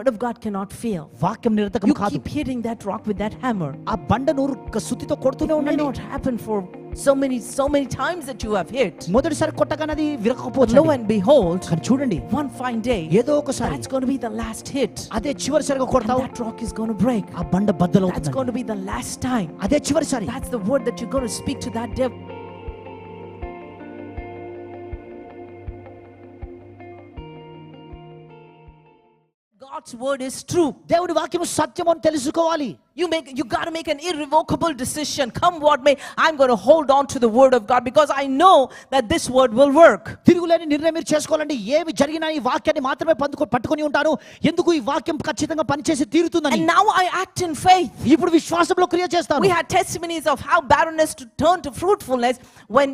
word of God cannot fail. వాక్యం నిరతకం You కాదు. keep hitting that rock with that hammer. ఆ బండను సుత్తితో కొడుతూనే It may ఉండండి. not happen for so many times that you have hit. మొదటిసారి కొట్టగానే అది But విరగకపోవచ్చు. lo and behold, కానీ చూడండి, one fine day, ఏదో ఒకసారి that's going to be the last hit. అదే చివరిసారిగా And కొడతావు. that rock is going to break. ఆ బండ బద్దలు That's అవుతుంది. going to be the last time. అదే చివరిసారి. That's the word that you're going to speak to that devil. God's word is true. దేవుడి వాక్యము సత్యము అని తెలుసుకోవాలి. You got to make an irrevocable decision. Come what may, I'm going to hold on to the word of God because I know that this word will work. తిరుగులేని నిర్ణయం మీరు చేసుకోవాలండి. ఏమి జరిగినా ఈ వాక్యాన్ని మాత్రమే పట్టుకొని ఉంటాను. ఎందుకు ఈ వాక్యం ఖచ్చితంగా పనిచేసి తీరుతుందని. And now I act in faith. ఇప్పుడు విశ్వాసంలో క్రియ చేస్తాను. We had testimonies of how barrenness to turn to fruitfulness when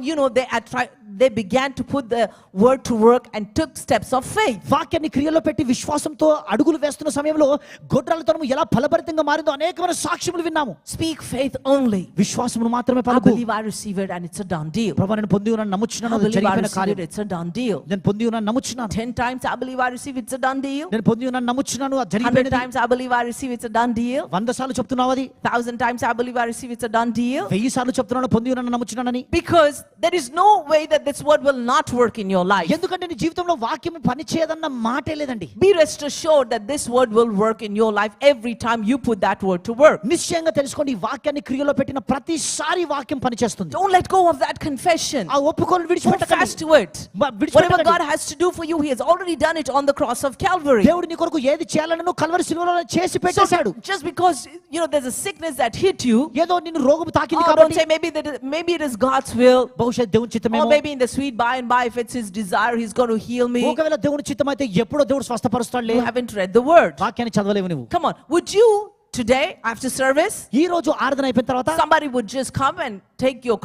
they began to put the word to work and took steps of faith. వాక్యాన్ని క్రియలో పెట్టి విశ్వాసంతో అడుగులు వేస్తున్న సమయంలో గొడ్రాలతోనము ఎలా ఫలభరితంగా మారిందో అనేకమైన సాక్ష్యములు విన్నాము. Speak faith only. విశ్వాసమును మాత్రమే I పలుకు. believe I receive it and it's a done deal. ప్రభువా నేను పొంది ఉన్నాను నమ్ముచున్నాను. I అది believe I జరిగిన receive కార్యం. it, it's a done deal. నేను పొంది ఉన్నాను నమ్ముచున్నాను. 10 times I believe I receive it's a done deal. నేను పొంది ఉన్నాను నమ్ముచున్నాను. అది 100 జరిగిపోయినది. times I believe I receive it's a done deal. 100 సార్లు చెప్తున్నావు అది. 1000 times I believe I receive it's a done deal. 1000 సార్లు చెప్తున్నాను పొంది ఉన్నాను నమ్ముచున్నానని. Because there is no way that this word will not work in your life. ఎందుకంటే నీ జీవితంలో వాక్యం పని చేయదన్న మాటే లేదండి. Be rest assured that this word will work in your life every time you put that word to work. నిశ్చయంగా తెలుసుకోండి, ఈ వాక్యాన్ని క్రియలో పెట్టిన ప్రతిసారి వాక్యం పనిచేస్తుంది. Don't let go of that confession. ఆ ఒప్పుకోలు Hold విడిచిపెట్టకండి. fast to it. Whatever విడిచిపెట్టకండి. God has to do for you, He has already done it on the cross of Calvary. దేవుడు నీ కొరకు ఏది చేయాలనో కల్వరి శిలువలో చేసి So పెట్టేశాడు. just because there's a sickness that hit you, ఏదో నిన్ను రోగం తాకింది don't కాబట్టి say maybe it is God's will. బహుశా దేవుని Or చిత్తమేమో. maybe in the sweet by and by, if it's His desire, He's going to heal me. ఒకవేళ దేవుని చిత్తం అయితే ఎప్పుడో దేవుడు స్వస్థపరుస్తాడులే. You haven't read the word. వాక్యాన్ని చదవలేవు నువ్వు. Come on, would you today after service, ఈ రోజు ఆరాధన అయిపోయిన తర్వాత somebody would just come and take your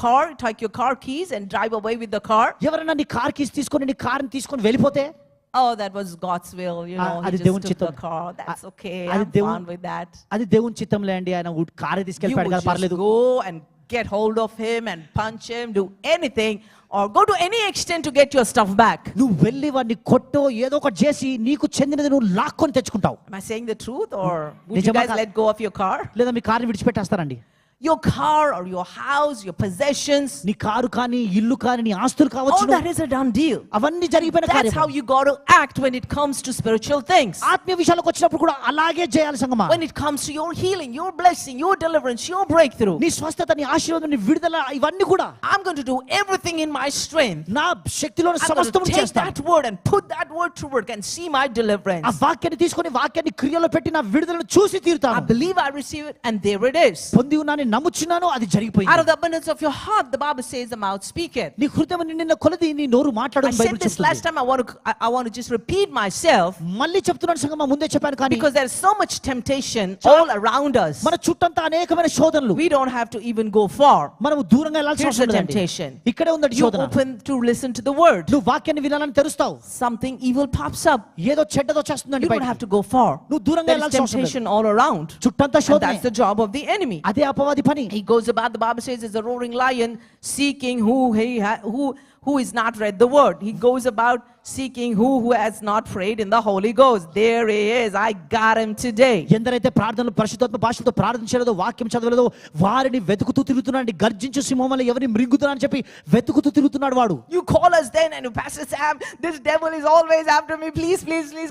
car keys and drive away with the car? ఎవరైనా నీ కార్ కీస్ తీసుకొని నీ కార్ ని తీసుకొని వెళ్ళిపోతే, Oh, that was God's will, he అది just దేవుని took the చిత్తం. car. That's okay. అది I'm దేవుని- fine with that. అది దేవుని చిత్తంలే అండి, ఆయన కారే You తీసుకెళ్ళిపోయాడు would కదా just పర్లేదు. go and get hold of him and punch him, do anything, or go to any extent to get your stuff back. నువ్వు వెళ్ళి వాడిని కొట్టో ఏదో ఒకటి చేసి నీకు చెందినది నువ్వు లాక్కొని తెచ్చుకుంటావు. Am I saying the truth, or would you నిజమా guys కాదా? let go of your car? లేదా మీ కార్ని విడిచిపెట్టేస్తారండి. Your car or your house, your possessions, నీ కారు కానీ ఇల్లు కానీ నీ ఆస్తులు all కావచ్చు, that is a done deal. అవన్నీ జరిగిపోయిన That's కార్యం. how you got to act when it comes to spiritual things. ఆత్మీయ విషయాలకు వచ్చినప్పుడు కూడా అలాగే చేయాలి సంగమా. When it comes to your healing, your blessing, your deliverance, your breakthrough, నీ స్వస్థత, నీ ఆశీర్వాదం, నీ విడుదల, ఇవన్నీ కూడా I'm going to do everything in my strength. నా శక్తిలోని I'm going to సమస్తము take చేస్తాను. that word and put that word to work and see my deliverance. ఆ వాక్యాన్ని తీసుకొని వాక్యాన్ని క్రియలో పెట్టి నా విడుదలను చూసి I తీరుతాను. believe I receive it, and there it is. పొంది ఉన్నాను, నమ్ముచున్నాను, అది Out of జరిగిపోయింది. the abundance of your heart, the Bible says, the mouth speaketh. నీ హృదయం నిన్న కొలది నీ నోరు I మాట్లాడని said బైబిల్ this last చెప్తుంది. time. I want to just repeat myself మళ్ళీ చెప్తున్నాను సంగమా, ముందే చెప్పాను కానీ because there's so much temptation all around us. మన చుట్టంతా అనేకమైన శోధనలు. We don't have to even go far. మనము దూరంగా వెళ్ళాల్సిన Here's అవసరం the లేదండి. temptation. ఇక్కడే ఉందండి You శోధన. open to listen to the word. నువ్వు వాక్యాన్ని వినాలని తెరుస్తావు, Something evil pops up. ఏదో చెడ్డదో You చేస్తుందండి don't బయట. have to go far. నువ్వు దూరంగా There's వెళ్ళాల్సిన అవసరం లేదు. temptation all around. చుట్టంతా And శోధన. that's the job of the enemy. అదే అపవాది పని. He goes about, the Bible says, as a roaring lion, seeking who is not read the word. He goes about seeking who has not prayed in the Holy Ghost. There he is. I got him today. ఎందరైతే ప్రార్థనలు పరిశుద్ధాత్మ భాషతో ప్రార్థించలేదో, వాక్యం చదవలేదో వారిని వెతుకుతూ తిరుగుతున్నాడు. గర్జించు సింహం వల్ల ఎవరిని మృంగుతున్నా అని చెప్పి వెతుకుతూ తిరుగుతున్నాడు వాడు. You call us then and Pastor Sam, this devil is always after me. Please,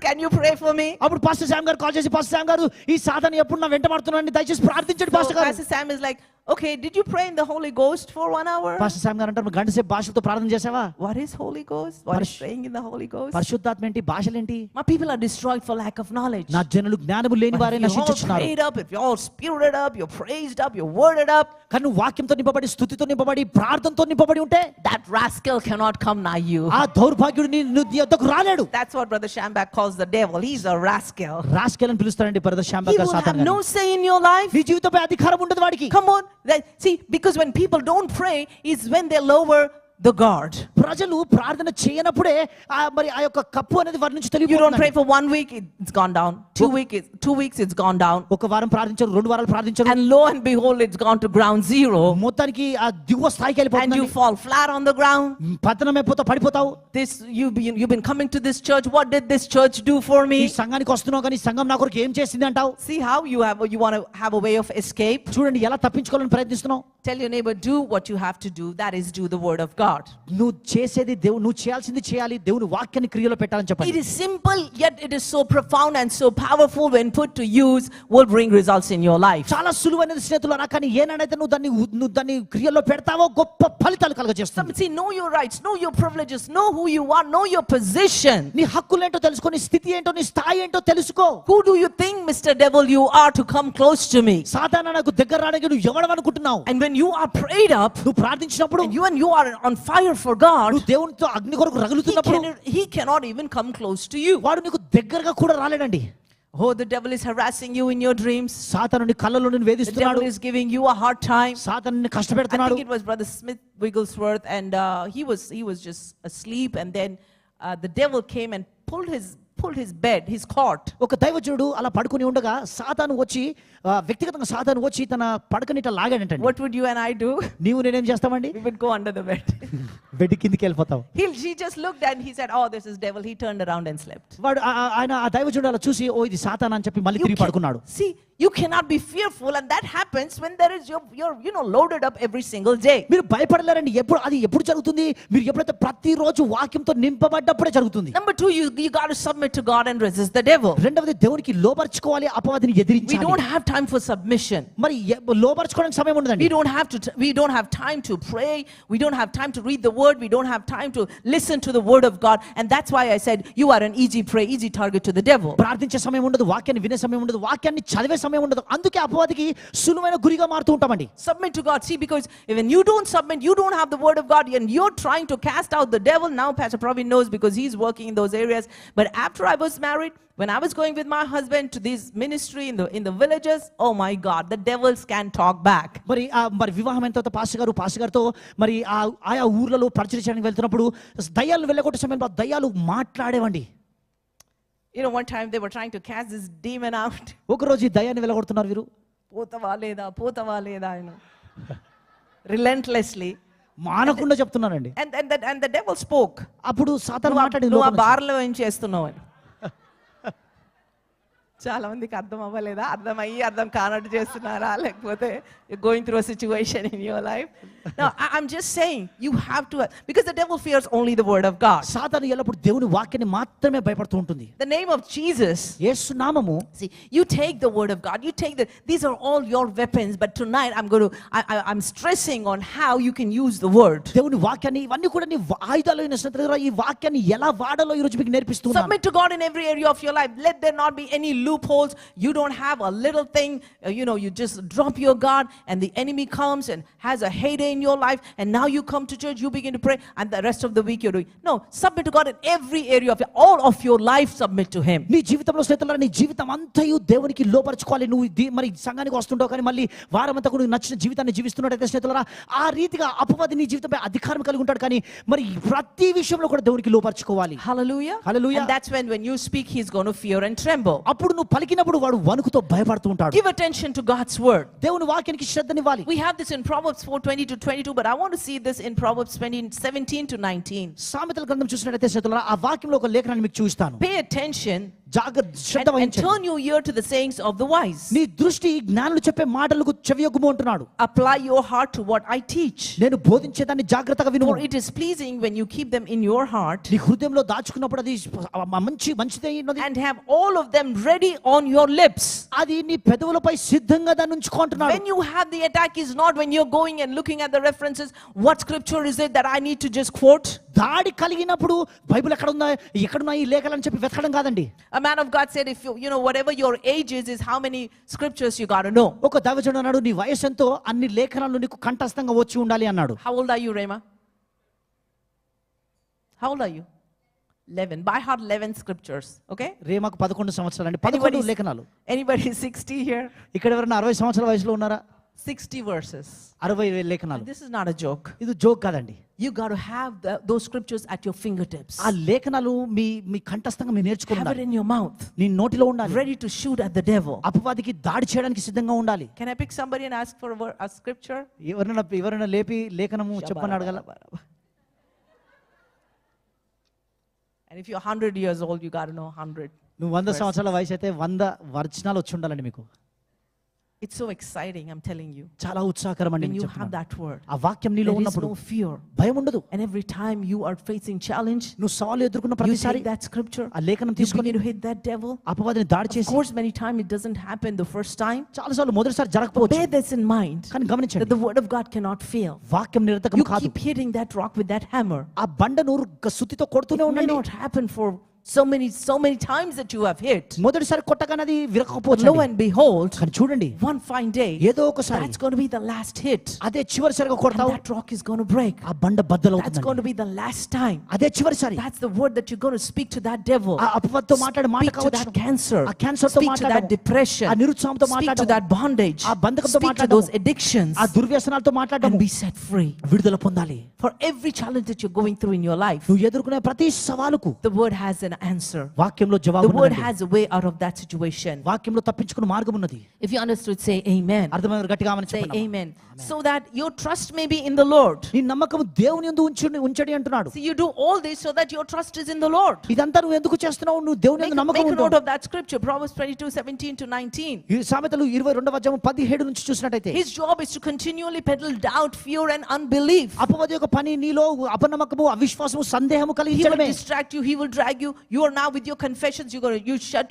can you pray for me? అప్పుడు పాస్టర్ శామ్ గారు కాల్ చేసి, పాస్టర్ శామ్ గారు ఈ సాతాను ఎప్పుడు నా వెంట పడుతున్నాడు, దయచేసి ప్రార్థించండి So పాస్టర్ గారు. Pastor Sam is like, okay, did you pray in the Holy Ghost for 1 hour? Pastor Sam గారు అంటారు, గంట సేపు భాషలతో ప్రార్థన చేసావా? What is Holy Ghost? What is praying in the Holy Ghost? పరిశుద్ధాత్మ ఏంటి, భాషలేంటి? My people are destroyed for lack of knowledge. నా జనులు జ్ఞానము లేని వారే But if you're all నశించుచున్నారు. prayed up, if you're all spirited up, you're praised up, you're worded up, కానీ నువ్వు వాక్యంతో నింపబడి, స్తుతితో నింపబడి, ప్రార్థనతో నింపబడి ఉంటే that rascal cannot come nigh you. ఆ దౌర్భాగ్యుడు నీ యొద్దకు రాలేడు. That's what Brother Shambach calls the devil. He's a rascal. Rascal అని పిలుస్తారండి బ్రదర్ శామ్ He గారు will have సాతాను. no say in your life. నీ జీవితంపై అధికారం ఉండదు వాడికి. Come on. See, because when people don't pray is when they lower the God. ప్రజలు ప్రార్థన చేయనప్పుడే మరి ఆ యొక్క కప్పు అనేది వారి నుంచి You don't తొలగిపోతుంది. pray for 1 week, it's gone down. 2 weeks, it's gone down. ఒక వారం ప్రార్థించారు, 2 వారాలు ప్రార్థించారు, And lo and behold, it's gone to ground zero. మొత్తానికి ఆ దిగువ స్థాయికి And you వెళ్ళిపోతుంది. fall flat on the ground. పతనమైపోతావు, పడిపోతావు. This you've been coming to this church. What did this church do for ఈ me? సంఘానికి వస్తున్నావు కానీ ఈ సంఘం నా కొరకు ఏం చేసింది అంటావు. See how you want to have a way of escape? చూడండి ఎలా తప్పించుకోవాలని ప్రయత్నిస్తున్నావు. Tell your neighbor, do what you have to do. That is, do the word of God. నువ్వు చేసేది దేవుడు, నువ్వు చేయాల్సింది చేయాలి, దేవుని వాక్యాన్ని క్రియలో పెట్టాలని It చెప్పండి. is simple, yet it is so profound and so powerful when put to use, will bring results in your life. చాలా సులువైనది స్నేహితులారా, కానీ ఏనాడైతే నువ్వు దాన్ని క్రియలో పెడతావో గొప్ప ఫలితాలు కలుగజేస్తుంది. See, know your rights, know your privileges, know who you are, know your position. నీ హక్కులేంటో తెలుసుకో, నీ స్థితి ఏంటో, నీ స్థాయి ఏంటో తెలుసుకో. Who do you think, Mr. Devil, you are to come close to me? సాతానా నాకు దగ్గర రావడానికి నువ్వు ఎవడు అనుకుంటున్నావు? And when you are prayed up, నువ్వు ప్రార్థించినప్పుడు, and you are on fire for God, నువ్వు దేవునితో అగ్ని కొరకు రగులుతున్నప్పుడు he cannot even come close to you. వాడు నీకు దగ్గరగా కూడా రాలేడండి. Oh, the devil is harassing you in your dreams. సాతాను నీ కళ్ళలో నిన్ను The వేధిస్తున్నాడు. devil is giving you a hard time. సాతాను నిన్ను I కష్టపెడుతున్నాడు. think it was Brother Smith Wigglesworth, and he was just asleep, and then the devil came and pulled his bed, his cot. ఒక దైవజనుడు అలా పడుకుని ఉండగా సాతాను వచ్చి వ్యక్తిగతంగా సాతాను వచ్చి తన పడకనిట లాగాడంటండి. What would you and I do? నీవు నేనేం చేస్తామండి? We would go under the bed. Bed కిందికి వెళ్ళిపోతావు. She just looked and he said, "Oh, this is devil." He turned around and slept. వాడు ఆయన ఆ దైవజనుడు అలా చూసి, ఓ ఇది సాతాను అని చెప్పి మళ్ళీ తిరిగి పడుకున్నాడు. See, you cannot be fearful, and that happens when there is you're loaded up every single day. మీరు భయపడలేరండి. ఎప్పుడు జరుగుతుంది? మీరు ఎప్పుడైతే ప్రతిరోజు వాక్యంతో నింపబడ్డప్పుడే జరుగుతుంది. Number 2, you got to submit to God and resist the devil. రెండవది దేవునికి లోబర్చుకోవాలి, అపవాదిని We ఎదిరించాలి. don't have time for submission. మరి లోబర్చుకోవడానికి సమయం ఉండదండి. We don't have time to pray. We don't have time to read the word. We don't have time to listen to the word of God. And that's why I said you are an easy prey, easy target to the devil. ప్రార్థించే సమయం ఉండదు, వాక్యాన్ని వినే సమయం ఉండదు, వాక్యాన్ని చదివే సమయం ఉండదు. అందుకే అపవాదికి సులువైన గురిగా మారుతూ ఉంటామండి. Submit to God. See, because when you don't submit, you don't have the word of God, and you're trying to cast out the devil. Now Pastor Praveen knows because he's working in those areas. But after I was married, when I was going with my husband to this ministry in the villages, oh my God, the devils can talk back. మరి వివాహం అయిన తర్వాత pastor గారితో మరి ఆయా ఊర్లలో పరిచయం చేయడానికి వెళ్తున్నప్పుడు దయ్యాలను వెళ్ళగొట్టే సమయంలో దయ్యాలు మాట్లాడేవండి. You know, one time they were trying to cast this demon out. ఒకరోజు ఈ దయ్యాన్ని వెళ్ళగొడుతున్నారు వీరు. పోతవా లేదా relentlessly. మానకుండా చెప్తున్నారండి. And the devil spoke. అప్పుడు సాతాను మాట్లాడింది, నువ్వు ఆ బార్లో ఏం చేస్తున్నావు అని. చాలా మందికి అర్థం అవ్వలేదా? అర్థం కానట్టు చేస్తున్నారా? లేకపోతే going through a situation in your life? No, I'm just saying you have to, because the devil fears only the word of God. సాతాను ఎల్లప్పుడు దేవుని వాక్యాన్ని మాత్రమే భయపడుతూ ఉంటుంది. The name of Jesus, యేసు నామము. see, you take the word of God, these are all your weapons, but tonight I'm stressing on how you can use the word. దేవుని వాక్యాన్ని ఇవన్నీ కూడా నీ ఆయుధాలు అయిన స్నేహితులారా, ఈ వాక్యాన్ని ఎలా వాడాలో ఈ రోజు మీకు నేర్పిస్తున్నాను. Submit to God in every area of your life. Let there not be any loopholes. You don't have a little thing, you just drop your guard and the enemy comes and has a heyday in your life, and now you come to church, you begin to pray, and the rest of the week you're doing. No, submit to God in every area of all of your life. Submit to him. నీ జీవితంలో స్నేహితులారా, నీ జీవితం అంతయు దేవునికి లోపరుచుకోవాలి. నువ్వు మరి సంఘానికి వస్తుంటావు కానీ మళ్ళీ వారమంతా కూడా నచ్చిన జీవితాన్ని జీవిస్తున్నట్టయితే స్నేహితులారా, ఆ రీతిగా అపవాది నీ జీవితంపై అధికారం కలిగి ఉంటాడు. కానీ మరి ప్రతి విషయంలో కూడా దేవునికి లోపరుచుకోవాలి. Hallelujah. Hallelujah. And that's when you speak, he's going to fear and tremble. అప్పుడు నువ్వు పలికినప్పుడు వాడు వణుకుతో భయపడుతూ ఉంటాడు. Give attention to God's word. దేవుని వాక్యానికి శ్రద్ధనివ్వాలి. We have this in Proverbs 4:20-22, but I want to see this in Proverbs 17-19. సామెతల గ్రంథం చూసినట్లయితే స్నేహితులారా, ఆ వాక్యంలో ఒక లేఖనాన్ని మీకు చూపిస్తాను. Pay attention శ్రద్ధ and వహించండి. turn your ear to the sayings of the wise. నీ దృష్టి జ్ఞానులు చెప్పే మాటలకు చెవియొగ్గుము అంటున్నాడు. Apply your heart to what I teach. నేను బోధించేదాన్ని జాగ్రత్తగా విను. For it is pleasing when you keep them in your heart, నీ హృదయంలో దాచుకున్నప్పుడు అది మంచిదైనది. and have all of them ready on your lips. అది నీ పెదవులపై సిద్ధంగా దాన్ని ఉంచుకుంటున్నాడు. When you have the attack is not when you're going and looking at the references, what scripture is it that I need to just quote? దాడి కలిగినప్పుడు Bible ఎక్కడున్నా ఈ లేఖలని చెప్పి వెతకడం కాదండి. A man of God said, if whatever your age is how many scriptures you got to know. ఒక దైవజనుడు అన్నాడు, నీ వయసు ఎంతో అన్ని లేఖనాలు నీకు కంఠస్థంగా వచ్చి ఉండాలి అన్నాడు. How old are you, Rema? How old are you? 11. By heart 11 scriptures. Okay? రేమాకు 11 సంవత్సరాలు అండి. 11 లేఖనాలు. Anybody 60 here? ఇక్కడ ఎవరైనా 60 సంవత్సరాల వయసులో ఉన్నారా? 60 verses. 60,000 లేఖనాలు. This is not a joke. ఇది జోక్ కాదండి. You got to have those scriptures at your fingertips. ఆ లేఖనాలు మీ కంఠస్థంగా మీరు Have it నేర్చుకోవాలి. in your mouth, నీ నోటిలో ఉండాలి. ready to shoot at the devil. అపవాదికి దాడి చేయడానికి సిద్ధంగా ఉండాలి. Can I pick somebody and ask for a scripture? ఎవరైనా లేపి లేఖనము చెప్పని అడగల. And if you're 100 years old, you got to know 100. నువ్వు 100 సంవత్సరాల వయసు అయితే 100 వచనాలు వచ్చి ఉండాలండి మీకు. It's so exciting, I'm telling you. చాలా ఉత్సాహకరం అండి When మీకు you have చెప్తున్నాను. that word, ఆ వాక్యం నీలో there is ఉన్నప్పుడు no fear. భయం ఉండదు. And every time you are facing challenge, నువ్వు సవాలు ఎదుర్కొన్న you ప్రతిసారి take that scripture, ఆ లేఖనం you తీసుకొని begin to hit that devil. అపవాదిని దాడి Of చేసి, course, many times it doesn't happen the first time. చాలా సార్లు మొదటిసారి But జరగకపోవచ్చు, bear this in mind, కానీ that గమనించండి, the word of God cannot fail. వాక్యం నిరర్థకం You కాదు. keep hitting that rock with that hammer. ఆ బండను సుత్తితో కొడుతూనే It may ఉండండి. not happen for so many times that you have hit. మొదటిసారి కొట్టగానే అది But విరగకపోవచ్చు, lo and behold, కానీ చూడండి one fine day, ఏదో ఒకసారి that's going to be the last hit. అదే చివరిసారిగా And కొడతావు, that rock is going to break. ఆ బండ That's బద్దలవుతుంది. going to be the last time. అదే చివరిసారి That's the word that you're going to speak to that devil. ఆ అపవాదితో మాట్లాడే మాట Speak to that కావచ్చు, cancer. ఆ క్యాన్సర్తో Speak to that మాట్లాడడం, depression. ఆ నిరుత్సాహంతో Speak to మాట్లాడడం, that bondage. ఆ బంధకంతో Speak to మాట్లాడడం, those addictions ఆ దుర్వ్యసనాలతో మాట్లాడడం, and be set free. విడుదల పొందాలి. For every challenge that you're going through in your life, నువ్వు ఎదుర్కొనే ప్రతి సవాలుకు the word has an answer. వాక్యంలో The జవాబు word ఉన్నది. has a way out of that situation. వాక్యంలో తప్పించుకునే మార్గం ఉన్నది. If you understood, say amen. అర్థమైన గట్టిగా ఆమేన్ Say చెప్పండి. amen. So that your trust may be in the Lord. నీ నమ్మకం దేవుని యందు ఉంచడి అంటున్నాడు. See, you do all this so that your trust is in the Lord. ఇదంతా నువ్వు ఎందుకు చేస్తున్నావు? నువ్వు దేవుని యందు నమ్మకం Make a note ఉండు. of that scripture, Proverbs 22:17-19. ఈ సామెతలు 22వ అధ్యాయం 17 నుంచి చూసినట్టయితే, His job is to continually peddle doubt, fear and unbelief. అపవాది యొక్క పని నీలో అపనమ్మకము, అవిశ్వాసము, సందేహము He will కలిగించడమే. distract you, he will drag you. You are now with your confessions, you shut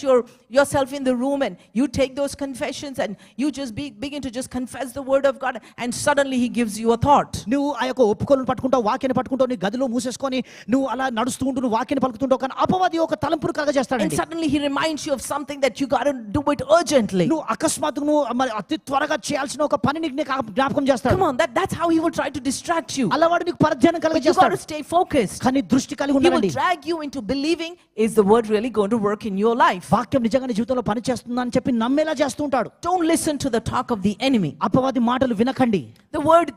yourself in the room and you take those confessions and you just begin to just confess the word of God, and suddenly he gives you a thought. నువ్వు ఆ యొక్క ఒప్పుకోలను పట్టుకుంటావు, వాక్యాన్ని పట్టుకుంటావు, నీ గదిలో మూసేసుకొని నువ్వు అలా నడుస్తూ ఉంటూ నువ్వు వాక్యాన్ని పలుకుతుంటావు, కానీ అపవాది ఒక తలంపును And కలగజేస్తాడండి. suddenly he reminds you of something that you got to do it urgently. నువ్వు అకస్మాత్తుగా నువ్వు మరి అతి త్వరగా చేయాల్సిన ఒక పని నీకు జ్ఞాపకం చేస్తాడు. Come on, that's how he will try to distract you. అలా వాడు నీకు పరధ్యానం But you got కలగజేస్తాడు. to stay focused. కానీ దృష్టి కలిగి He will ఉండాలండి. drag you into believing, is the word really going to work in your life? వాక్యం నిజంగా నీ జీవితంలో పని చేస్తుందా అని చెప్పి నమ్మేలా చేస్తూ ఉంటాడు. Don't listen to the talk of the enemy. అపవాది మాటలు వినకండి. The word,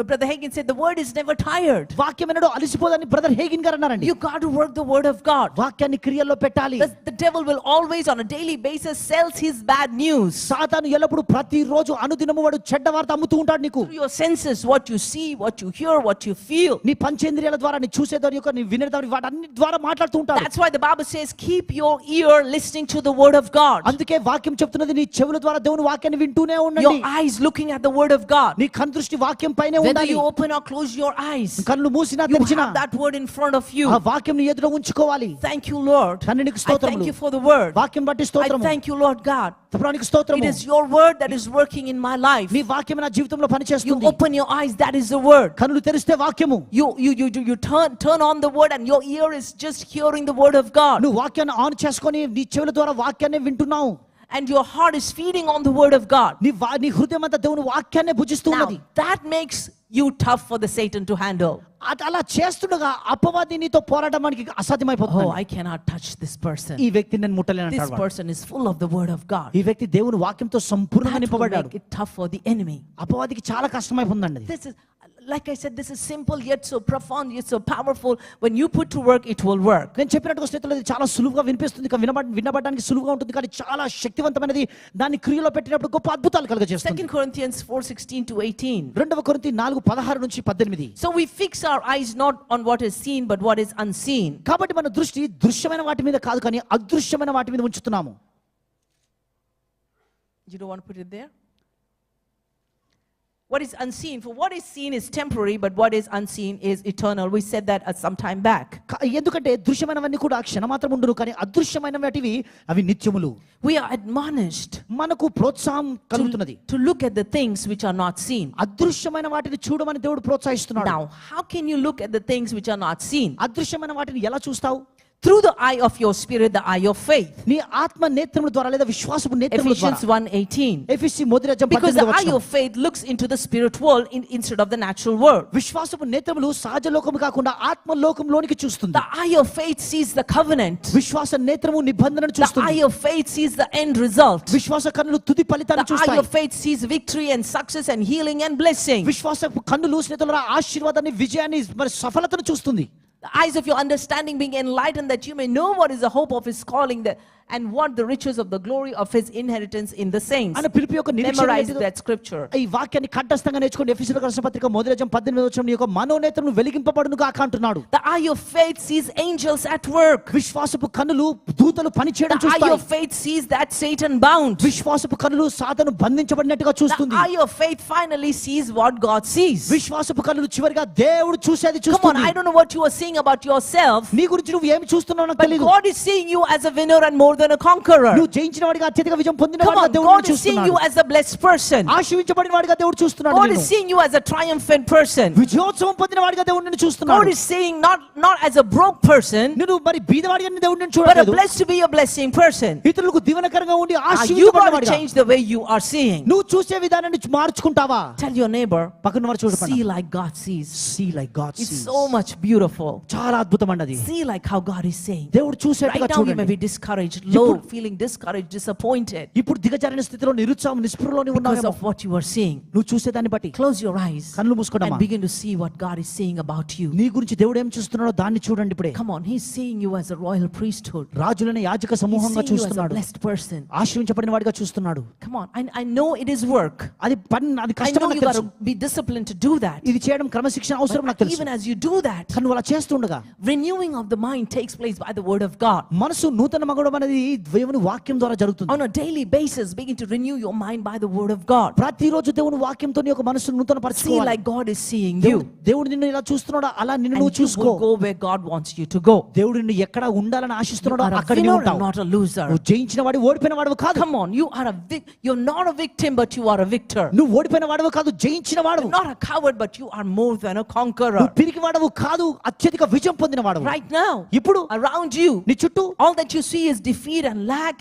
Brother Hagin said, the word is never tired. వాక్యం వినడం అలసిపోదని బ్రదర్ హేగిన్ గారు అన్నారండి. You got to work the word of God. వాక్యాన్ని క్రియల్లో పెట్టాలి. The devil will always on a daily basis sells his bad news. సాతాను ఎల్లప్పుడూ ప్రతిరోజు అనుదినము వాడు చెడ్డ వార్త అమ్ముతూ ఉంటాడు నీకు. Through your senses, what you see, what you hear, what you feel. నీ పంచేంద్రియాల ద్వారా నీ చూసేదాని యొక్క నీ వినేదాని వాటి అన్ని ద్వారా మాట్లాడుతూ ఉంటాడు. That's why the Bible says, keep your ear listening to the word of God. అందుకే వాక్యం చెప్తున్నది నీ చెవుల ద్వారా దేవుని వాక్యాన్ని వింటూనే ఉండండి. Your eyes looking at the word of God. నీ కన్దృష్టి వాక్యం పైనే Whether ఉండాలి. you open or close your eyes, కళ్ళు మూసినా you తెరిచినా have that word in front of you. ఆ వాక్యం నీ ఎదుట ఉంచుకోవాలి. Thank you, Lord. తండ్రి నీకు I స్తోత్రములు. thank you for the word. వాక్యం బట్టి I స్తోత్రము. thank you, Lord God. ప్రభువా నీకు It స్తోత్రము. is your word that is working in my life. నీ వాక్యం నా జీవితంలో You పనిచేస్తుంది. open your eyes, that is the word. కన్నులు తెరిస్తే వాక్యము. You turn on the word and your ear is just hearing the word of God. నువ్వు వాక్యాన్ని ఆన్ చేసుకొని నీ చెవుల ద్వారా వాక్యాన్ని వింటున్నావు. And your heart is feeding on the word of God. నీ హృదయం అంతా దేవుని వాక్యాన్ని భుజిస్తూ Now, ఉన్నది. that makes you tough for the Satan to handle. అలా చేస్తుండగా అపవాది నీతో పోరాడడానికి అసాధ్యమైపోతుంది. Oh, I cannot touch this person. ఈ వ్యక్తిని నేను ముట్టలేను This అంటాడు. person is full of the word of God. ఈ వ్యక్తి దేవుని వాక్యంతో సంపూర్ణంగా That will నింపబడ్డాడు. make it tough for the enemy. అపవాదికి చాలా కష్టమైపోతుందండి. This is, like I said, this is simple yet so profound yet so powerful. When you put to work, it will work. నేను చెప్పినట్టుగా స్థితిలో ఇది చాలా సులువుగా వినిపిస్తుంది, వినబడడానికి సులువుగా ఉంటుంది, కానీ చాలా శక్తివంతమైనది. దాన్ని క్రియలో పెట్టినప్పుడు గొప్ప అద్భుతాలు కలుగజేస్తుంది. 2 Corinthians 4:16-18. 2 కొరింథీ 4:16 నుంచి 18. So we fix our eyes not on what is seen but what is unseen. కాబట్టి మన దృష్టి దృశ్యమైన వాటి మీద కాదు, కానీ అదృశ్యమైన వాటి మీద ఉంచుతున్నాము. You don't want to put it there? What is unseen? For what is seen is temporary, but what is unseen is eternal. We said that some time back. ఎందుకంటే దృశ్యమైనవన్నీ కూడా క్షణమాత్రం ఉండును, కానీ అదృశ్యమైన వాటివి అవి నిత్యములు. We are admonished మనకు ప్రోత్సాహం కలుగుతున్నది to look at the things which are not seen. అదృశ్యమైన వాటిని చూడమని దేవుడు ప్రోత్సహిస్తున్నాడు. Now, how can you look at the things which are not seen? అదృశ్యమైన వాటిని ఎలా చూస్తావు? through the eye of your spirit, the eye of faith. నీ ఆత్మ నేత్రముల ద్వారా లేదా విశ్వాసపు నేత్రముల Ephesians ద్వారా 1:18. ఎఫెసీ మొదటి అధ్యాయం Because the 18వ eye వచనం. of faith looks into the spirit world instead of the natural world. విశ్వాసపు నేత్రములు సహజ లోకము కాకుండా ఆత్మ లోకంలోనికి చూస్తుంది. The eye of faith sees the covenant. విశ్వాస నేత్రము నిబంధనను The చూస్తుంది. eye of faith sees the end result. విశ్వాస కన్నులు తుది ఫలితాన్ని The eye చూస్తాయి. of faith sees victory and success and healing and blessing. విశ్వాసపు కన్నులు స్నేహితులారా ఆశీర్వాదాన్ని, విజయాన్ని, మరి సఫలతను చూస్తుంది. The eyes of your understanding being enlightened, that you may know what is the hope of his calling, and what the riches of the glory of his inheritance in the saints. అన్న పిలుపు యొక్క నిరీక్షణ Memorize ఏంటిదో that scripture. ఈ వాక్యాన్ని కంఠస్థంగా నేర్చుకోండి. ఎఫెసీయులకు రాసిన పత్రిక మొదటి అధ్యాయం 18వ వచనం, నీ యొక్క మనోనేత్రము వెలిగింపబడును గాక అంటున్నాడు. The eye of faith sees angels at work. విశ్వాసపు కన్నులు దూతలు పని చేయడం The eye చూస్తాయి. of faith sees that Satan bound. విశ్వాసపు కన్నులు సాతాను బంధించబడినట్టుగా The చూస్తుంది. eye of faith finally sees what God sees. విశ్వాసపు కన్నులు చివరిగా దేవుడు చూసేది Come on, చూస్తుంది. I don't know what you are seeing about yourself, నీ గురించి నువ్వు ఏమి చూస్తున్నావు నాకు but తెలియదు. God is seeing you as a winner and more than a conqueror. నువ్వు జయించిన వాడిగా, అత్యధిక విజయం పొందిన Come వాడిగా on, దేవుడు God నిన్ను is seeing చూస్తున్నాడు. you as a blessed person. ఆశీర్వించబడిన వాడిగా దేవుడు చూస్తున్నాడు God నిన్ను. is seeing you as a triumphant person. విజయోత్సవం పొందిన వాడిగా దేవుడు నిన్ను God చూస్తున్నాడు. is seeing not as a broke person, నువ్వు మరి బీదవాడిగా దేవుడు నిన్ను but a చూడలేదు. blessed to be a blessing person. ఇతరులకు దీవెనకరంగా ఉండి You got ఆశీర్వదించబడిన to వాడిగా. change the way you are seeing. నువ్వు చూసే విధానాన్ని మార్చుకుంటావా? Tell your neighbor, పక్కన వారు చూడపండి. see like God sees. See like God It's sees. so much beautiful. చాలా అద్భుతమండి. See like how God is saying. దేవుడు చూసేట్టుగా Right now you may చూడండి. be discouraged, low, feeling discouraged, disappointed ఇప్పుడు దిగజారిన స్థితిలో నిరుత్సాహం, నిస్పృహలోని because ఉన్నావేమో. of what you are seeing. నువ్వు చూసేదాన్ని బట్టి Close your eyes కళ్ళు మూసుకోవడమా? and begin to see what God is saying about you. నీ గురించి దేవుడు ఏం చూస్తున్నాడో దాన్ని చూడండి ఇప్పుడే. Come on, He's seeing you as a royal priesthood. రాజులైన యాజక He's సమూహంగా seeing you as a చూస్తున్నాడు. blessed person. ఆశీర్వించబడిన వాడిగా చూస్తున్నాడు. Come on, I know it is work. అది పని, అది I కష్టం know నాకు you got తెలుసు. to be disciplined to do that. ఇది చేయడం క్రమశిక్షణ అవసరం నాకు But తెలుసు. even as you do that, కానీ నువ్వు అలా చేస్తుండగా renewing of the mind takes place by the word of God. మనసు నూతన మగడం అనేది దేవుని వాక్యం ద్వారా జరుగుతుంది. On a daily basis, begin to renew your mind by the word of God. ప్రతిరోజు దేవుని వాక్యంతో నీ యొక్క మనసును నూతన See పరచుకోవాలి. like God is seeing you. దేవుడు నిన్ను ఇలా చూస్తున్నాడో అలా నిన్ను And నువ్వు you చూసుకో. will go where God wants you to go. దేవుడు నిన్ను ఎక్కడ ఉండాలని You ఆశిస్తున్నాడో are a అక్కడ నీవు winner and ఉంటావు. not a loser. నువ్వు జయించిన వాడు, ఓడిపోయిన వాడు కాదు. Come on, you're not a victim, but you are a victor. నువ్వు ఓడిపోయిన వాడు కాదు, జయించిన వాడు. You're not a coward, but you are more than a conqueror. నువ్వు పిరికి వాడవు కాదు, అత్యధిక విజయం పొందిన వాడు. Right now, ఇప్పుడు around you, నీ చుట్టూ all that you see is defeat and lack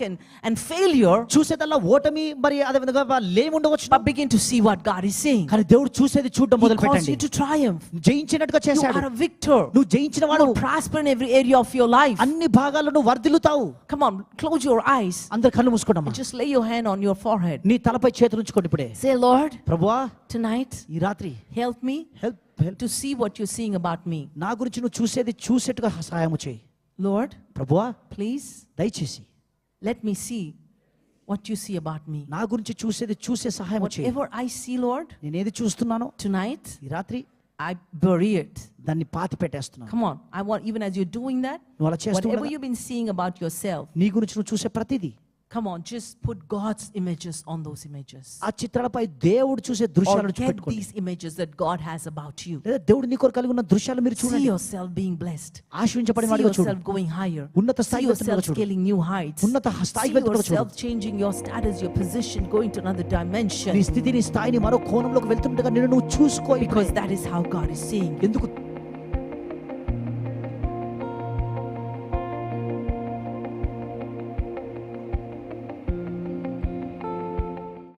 and failure. చూసేదల్లా ఓటమి, మరి అదే విధంగా లేముండవచ్చు. But begin to see what God is saying. కానీ దేవుడు చూసేది చూడడం He మొదలు calls పెట్టండి. you to triumph. జయించినట్టుగా You చేశాడు. are a victor. నువ్వు జయించిన You వాడు. will prosper in every area of your life. అన్ని భాగాల్లో నువ్వు వర్ధిల్లుతావు. Come on, close your eyes అందరు కళ్ళు మూసుకోవడమ్మా. and just lay your hand on your forehead. నీ తలపై చేతులు ఉంచుకోండి ఇప్పుడే. Say, Lord, ప్రభువా, tonight, ఈ రాత్రి help me help help to see what you're seeing about me. నా గురించి నువ్వు చూసేది చూసేట్టుగా సహాయం చేయి. Lord, ప్రభువా, please దయచేసి let me see what you see about me. నా గురించి చూసేది చూసే సహాయం చేయి. Whatever I see, Lord, నేను ఏది చూస్తున్నానో tonight, ఈ రాత్రి I bury it. దాన్ని పాతి పెట్టేస్తున్నాను. Come on, I want, even as you're doing that, నువ్వు అలా చేస్తూ whatever ఉండగా you've been seeing about yourself, నీ గురించి నువ్వు చూసే ప్రతిదీ come on, just put God's images on those images. ఆ చిత్రాలపై దేవుడు చూసే Or దృశ్యాలను get పెట్టుకోండి. these images that God has about you. లేదా దేవుడు నీ కొరకు కలిగి ఉన్న దృశ్యాలు మీరు See చూడండి. yourself being blessed. ఆశీర్వించబడిన See వాడిగా చూడు. yourself going higher. ఉన్నత See స్థాయికి yourself వెళ్తున్నట్టుగా చూడు. scaling new heights. ఉన్నత See స్థాయికి వెళ్తున్నట్టుగా చూడు. yourself changing your status, your position, going to another నీ dimension. స్థితిని, స్థాయిని మరో కోణంలోకి వెళ్తుండగా నిన్ను నువ్వు చూసుకో. Because that is how God is seeing. ఎందుకు